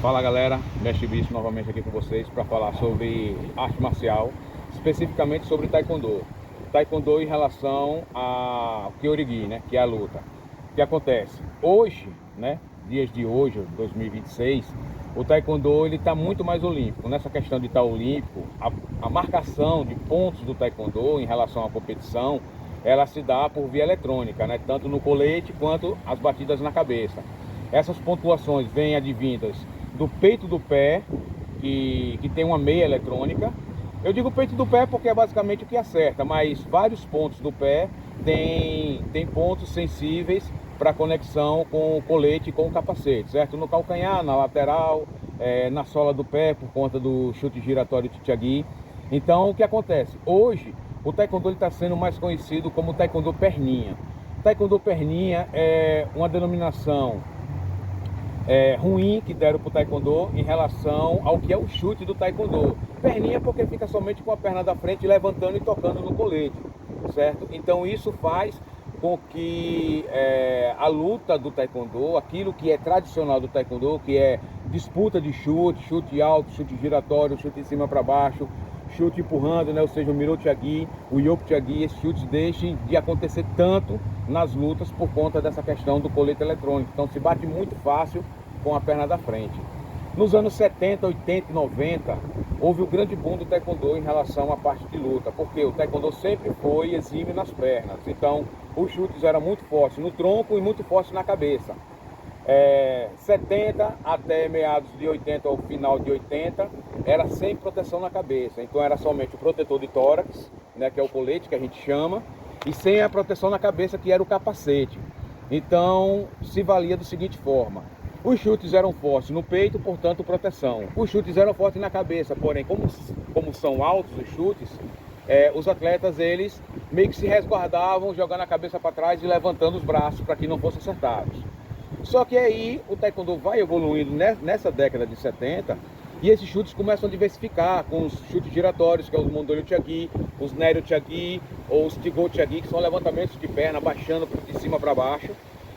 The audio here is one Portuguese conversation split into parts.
Fala galera, Mestre Bicho novamente aqui com vocês para falar sobre arte marcial, especificamente sobre Taekwondo. Taekwondo em relação ao Kyoryugi, né, que é a luta. O que acontece? Hoje, né, dias de hoje, 2026, o Taekwondo ele está muito mais olímpico. Nessa questão de estar olímpico, a marcação de pontos do Taekwondo em relação à competição, ela se dá por via eletrônica, né, tanto no colete quanto as batidas na cabeça. Essas pontuações vêm advindas do peito do pé, que tem uma meia eletrônica. Eu digo peito do pé porque é basicamente o que acerta, mas vários pontos do pé tem pontos sensíveis para conexão com o colete e com o capacete, certo? No calcanhar, na lateral, na sola do pé, por conta do chute giratório Tichagi. Então, o que acontece? Hoje, o Taekwondo está sendo mais conhecido como Taekwondo Perninha. Taekwondo Perninha é uma denominação ruim que deram para o Taekwondo em relação ao que é o chute do Taekwondo. Perninha porque fica somente com a perna da frente levantando e tocando no colete, certo? Então isso faz com que a luta do Taekwondo, aquilo que é tradicional do Taekwondo, que é disputa de chute, chute alto, chute giratório, chute em cima para baixo, chute empurrando, né? Ou seja, o Mirotiagi, o Yopichagi, esses chutes deixem de acontecer tanto nas lutas por conta dessa questão do colete eletrônico. Então se bate muito fácil com a perna da frente. Nos anos 70, 80 e 90, houve o grande boom do Taekwondo em relação à parte de luta, porque o Taekwondo sempre foi exímio nas pernas. Então os chutes eram muito fortes no tronco e muito fortes na cabeça. 70 até meados de 80 ou final de 80 era sem proteção na cabeça, então era somente o protetor de tórax, né, que é o colete que a gente chama, e sem a proteção na cabeça, que era o capacete. Então se valia da seguinte forma: os chutes eram fortes no peito, portanto proteção. Os chutes eram fortes na cabeça, porém como são altos os chutes, os atletas eles meio que se resguardavam, jogando a cabeça para trás e levantando os braços para que não fossem acertados. Só que aí o Taekwondo vai evoluindo nessa década de 70 e esses chutes começam a diversificar com os chutes giratórios, que é os Mondolyo Tiagi, os Neryo Tiagi ou os Tigo Tiagi, que são levantamentos de perna baixando de cima para baixo,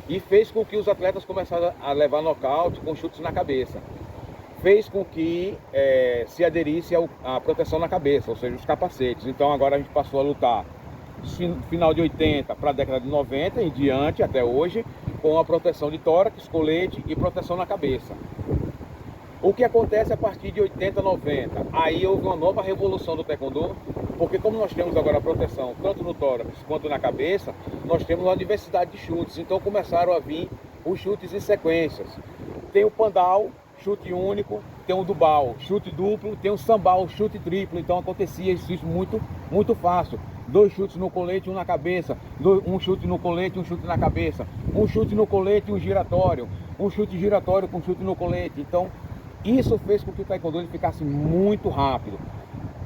e fez com que os atletas começassem a levar nocaute com chutes na cabeça. Fez com que se aderisse à proteção na cabeça, ou seja, os capacetes. Então agora a gente passou a lutar final de 80 para a década de 90 em diante até hoje, com a proteção de tórax, colete e proteção na cabeça. O que acontece a partir de 80, 90? Aí houve uma nova revolução do Taekwondo, porque como nós temos agora a proteção tanto no tórax quanto na cabeça, nós temos uma diversidade de chutes. Então começaram a vir os chutes em sequências. Tem o Pandal, chute único, tem o Dubal, chute duplo, tem o Sambal, chute triplo. Então acontecia isso muito fácil. 2 chutes no colete, 1 na cabeça, um chute no colete, 1 chute na cabeça, um chute no colete, 1 giratório, um chute giratório com chute no colete. Então isso fez com que o Taekwondo ele ficasse muito rápido.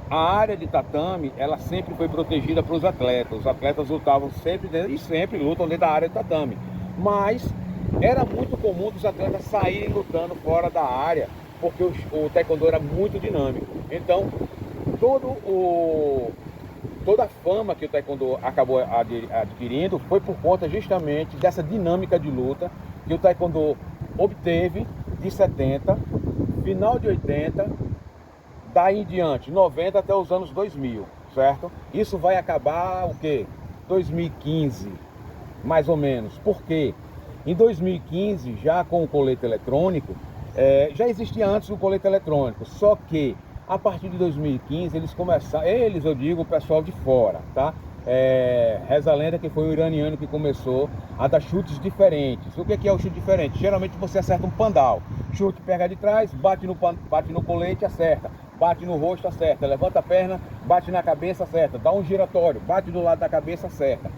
A área de tatame, ela sempre foi protegida para os atletas. Os atletas lutavam sempre dentro, e sempre lutam dentro da área de tatame. Mas era muito comum os atletas saírem lutando fora da área, porque o Taekwondo era muito dinâmico. Então toda a fama que o Taekwondo acabou adquirindo foi por conta justamente dessa dinâmica de luta que o Taekwondo obteve de 70, final de 80, daí em diante, 90 até os anos 2000, certo? Isso vai acabar o quê? 2015, mais ou menos. Por quê? Em 2015, já com o colete eletrônico, já existia antes o colete eletrônico, só que a partir de 2015 eles começaram, eu digo o pessoal de fora, tá? Reza a lenda que foi o iraniano que começou a dar chutes diferentes. O que é o chute diferente? Geralmente você acerta um pandal, chute pega de trás, bate no colete, acerta, bate no rosto, acerta, levanta a perna, bate na cabeça, acerta, dá um giratório, bate do lado da cabeça, acerta.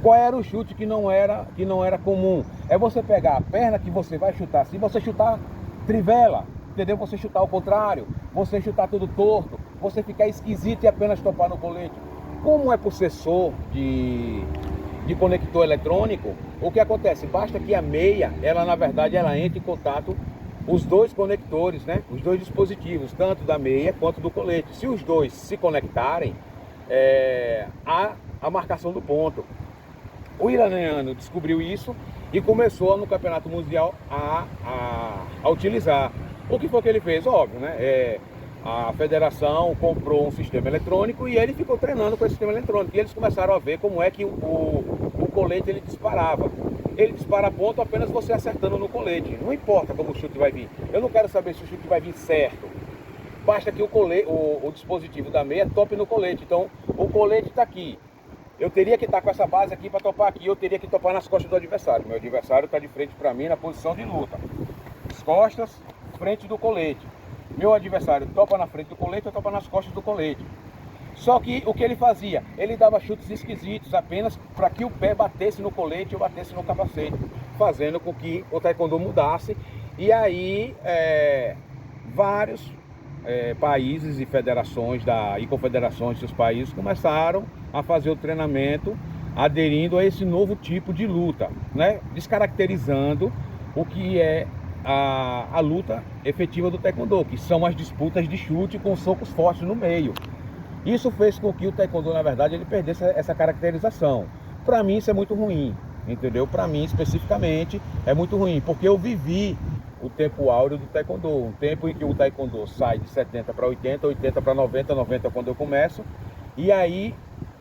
Qual era o chute que não era comum? É você pegar a perna que você vai chutar, se você chutar trivela, entendeu? Você chutar ao contrário, você chutar tudo torto, você ficar esquisito e apenas topar no colete. Como é processor de conector eletrônico, o que acontece? Basta que a meia, ela na verdade, ela entre em contato os dois conectores, né? Os dois dispositivos, tanto da meia quanto do colete. Se os dois se conectarem, há a marcação do ponto. O iraniano descobriu isso e começou no Campeonato Mundial a utilizar. O que foi que ele fez? Óbvio, né? A federação comprou um sistema eletrônico e ele ficou treinando com esse sistema eletrônico. E eles começaram a ver como é que o colete ele disparava. Ele dispara ponto apenas você acertando no colete. Não importa como o chute vai vir. Eu não quero saber se o chute vai vir certo. Basta que o dispositivo da meia tope no colete. Então, o colete está aqui. Eu teria que estar com essa base aqui para topar aqui. Eu teria que topar nas costas do adversário. Meu adversário está de frente para mim na posição de luta. As costas, frente do colete. Meu adversário topa na frente do colete, eu topo nas costas do colete. Só que o que ele fazia? Ele dava chutes esquisitos apenas para que o pé batesse no colete ou batesse no capacete, fazendo com que o taekwondo mudasse. E aí vários países e federações e confederações dos países começaram a fazer o treinamento aderindo a esse novo tipo de luta, né? Descaracterizando o que é a luta efetiva do taekwondo, que são as disputas de chute com socos fortes no meio. Isso fez com que o taekwondo, na verdade, ele perdesse essa caracterização. Para mim isso é muito ruim, entendeu? Para mim especificamente é muito ruim, porque eu vivi o tempo áureo do taekwondo, um tempo em que o taekwondo sai de 70 para 80, 80 para 90, 90 quando eu começo. E aí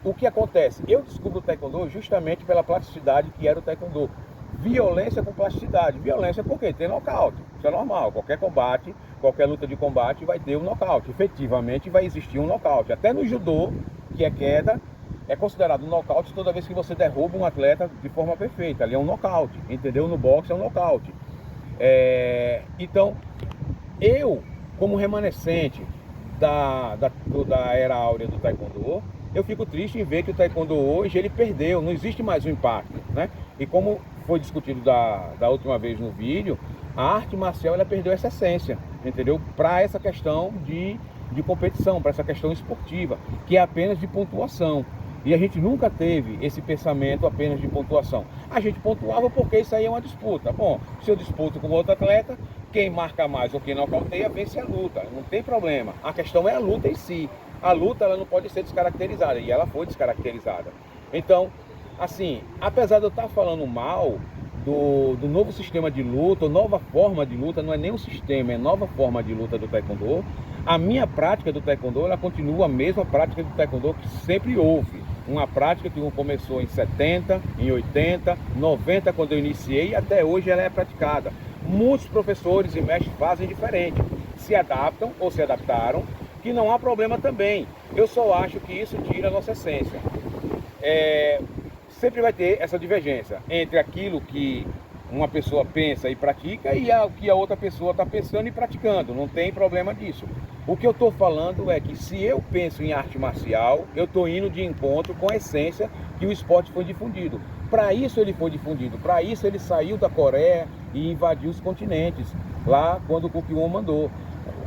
o que acontece? Eu descubro o taekwondo justamente pela plasticidade que era o taekwondo. Violência com plasticidade. Violência porque tem nocaute. Isso é normal. Qualquer combate, qualquer luta de combate vai ter um nocaute. Efetivamente vai existir um nocaute. Até no judô, que é queda, é considerado um nocaute toda vez que você derruba um atleta de forma perfeita. Ali é um nocaute. Entendeu? No boxe é um nocaute. Então, eu, como remanescente da era áurea do taekwondo, eu fico triste em ver que o taekwondo hoje ele perdeu, não existe mais o impacto, né? E como foi discutido da última vez no vídeo, a arte marcial ela perdeu essa essência, entendeu? Para essa questão de competição, para essa questão esportiva, que é apenas de pontuação. E a gente nunca teve esse pensamento apenas de pontuação. A gente pontuava porque isso aí é uma disputa. Bom, se eu disputo com outro atleta, quem marca mais ou quem nocauteia vence a luta. Não tem problema. A questão é a luta em si. A luta ela não pode ser descaracterizada, e ela foi descaracterizada. Então, assim, apesar de eu estar falando mal do novo sistema de luta, nova forma de luta, não é nem um sistema, é nova forma de luta do taekwondo, a minha prática do taekwondo, ela continua a mesma prática do taekwondo que sempre houve. Uma prática que começou em 70, em 80, 90, quando eu iniciei, e até hoje ela é praticada. Muitos professores e mestres fazem diferente, se adaptam ou se adaptaram, que não há problema também. Eu só acho que isso tira a nossa essência. Sempre vai ter essa divergência entre aquilo que uma pessoa pensa e pratica e o que a outra pessoa está pensando e praticando. Não tem problema disso. O que eu estou falando é que se eu penso em arte marcial, eu estou indo de encontro com a essência que o esporte foi difundido. Para isso ele foi difundido, para isso ele saiu da Coreia e invadiu os continentes, lá quando o Kukkiwon mandou.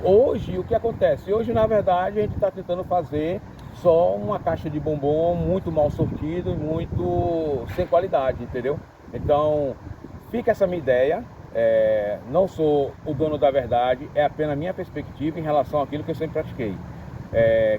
Hoje, o que acontece? Hoje, na verdade, a gente está tentando fazer só uma caixa de bombom muito mal sortido e muito sem qualidade, entendeu? Então, fica essa minha ideia. Não sou o dono da verdade, é apenas a minha perspectiva em relação àquilo que eu sempre pratiquei.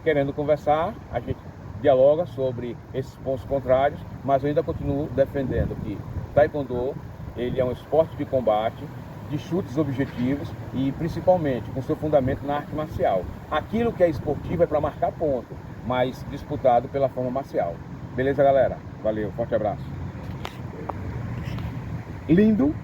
Querendo conversar, a gente dialoga sobre esses pontos contrários, mas eu ainda continuo defendendo que taekwondo ele é um esporte de combate, de chutes objetivos e principalmente com seu fundamento na arte marcial. Aquilo que é esportivo é para marcar ponto, mas disputado pela forma marcial. Beleza, galera? Valeu, forte abraço. Lindo!